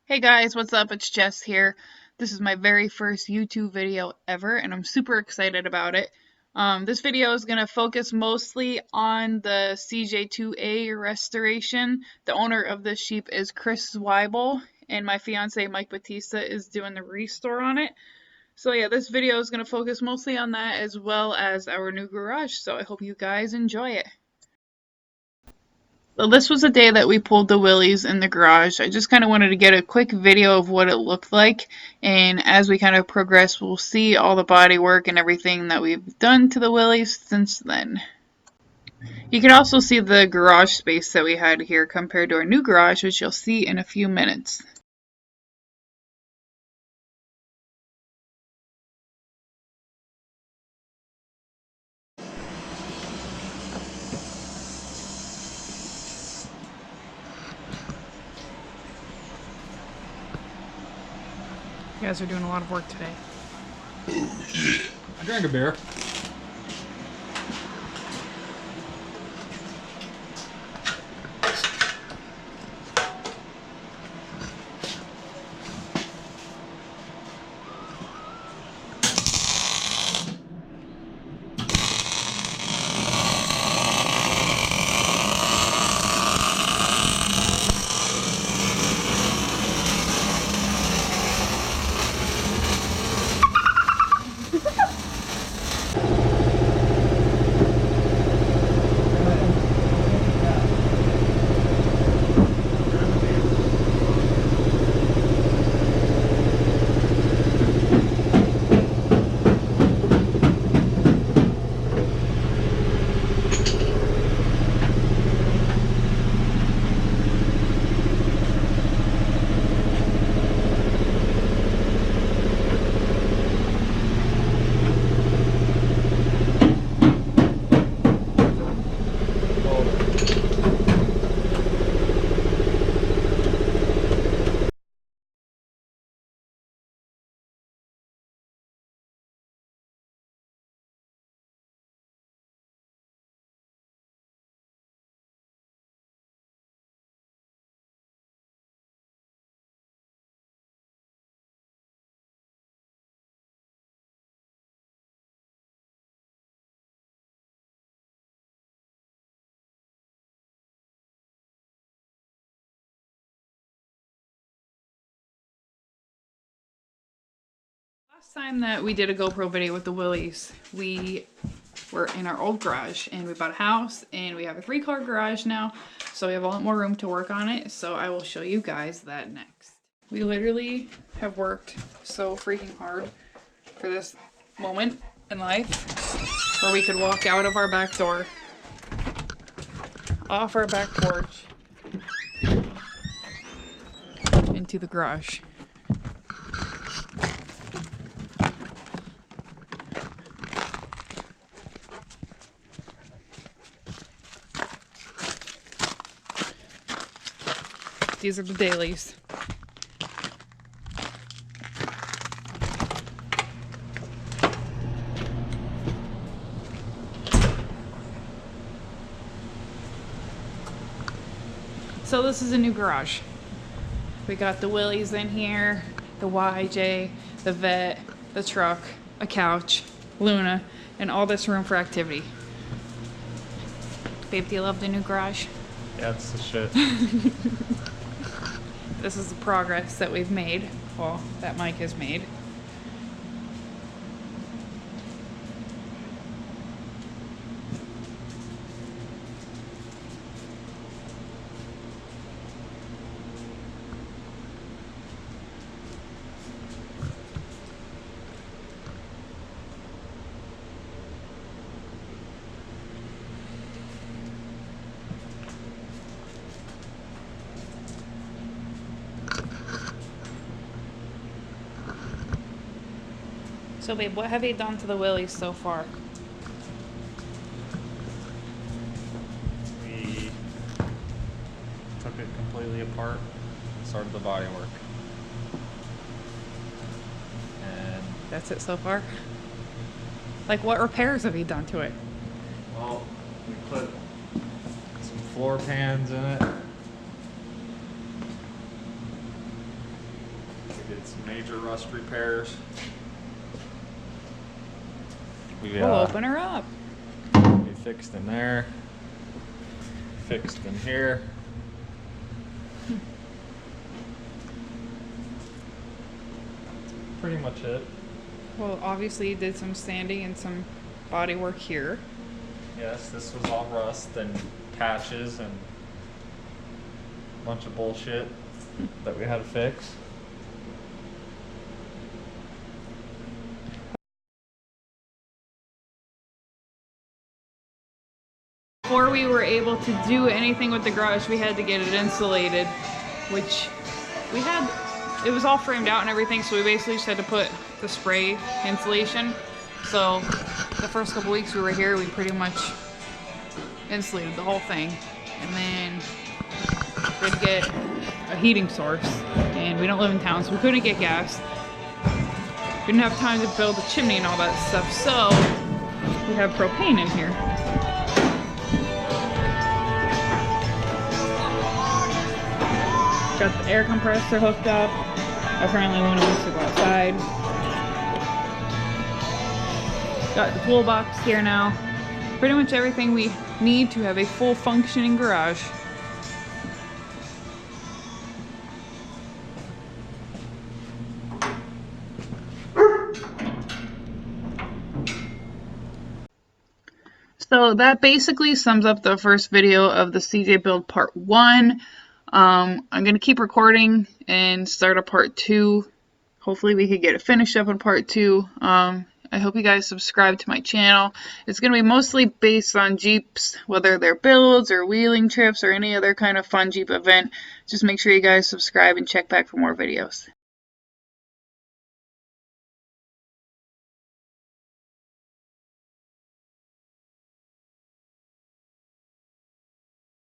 Hey guys, what's up? It's Jess here. This is my very first YouTube video ever, and I'm super excited about it. This video is going to focus mostly on the CJ2A restoration. The owner of this sheep is Chris Weibel, and my fiance Mike Batista is doing the restore on it. So yeah, this video is going to focus mostly on that as well as our new garage, so I hope you guys enjoy it. So this was the day that we pulled the Willies in the garage. I just kind of wanted to get a quick video of what it looked like, and as we kind of progress, we'll see all the body work and everything that we've done to the Willies since then. You can also see the garage space that we had here compared to our new garage, which you'll see in a few minutes. You guys are doing a lot of work today. I drank a beer. Last time that we did a GoPro video with the Willies, we were in our old garage and we bought a house and we have a 3-car garage now, so we have a lot more room to work on it, so I will show you guys that next. We literally have worked so freaking hard for this moment in life where we could walk out of our back door, off our back porch, into the garage. These are the dailies. So this is a new garage. We got the Willies in here, the YJ, the vet, the truck, a couch, Luna, and all this room for activity. Babe, do you love the new garage? Yeah, it's the shit. This is the progress that we've made, well, that Mike has made. So babe, what have you done to the Willies so far? We took it completely apart, started the body work. And That's it so far? Like, what repairs have you done to it? well, we put some floor pans in it. Some major rust repairs. We We'll open her up. we fixed in there. Fixed in here. Pretty much it. Well, obviously you did some sanding and some body work here. Yes, this was all rust and patches and a bunch of bullshit that we had to fix. Before we were able to do anything with the garage, we had to get it insulated, which we had, it was all framed out and everything, so we basically just had to put the spray insulation. So the first couple weeks we were here, we pretty much insulated the whole thing. And then we had to get a heating source, and we don't live in town, so we couldn't get gas. We didn't have time to build a chimney and all that stuff, so we have propane in here. Got the air compressor hooked up. Apparently Luna wants to go outside. Got the toolbox here now. Pretty much everything we need to have a full functioning garage. So that basically sums up the first video of the CJ build part 1. I'm going to keep recording and start a part 2. Hopefully we could get it finished up in part 2. I hope you guys subscribe to my channel. It's going to be mostly based on Jeeps, whether they're builds or wheeling trips or any other kind of fun Jeep event. Just make sure you guys subscribe and check back for more videos.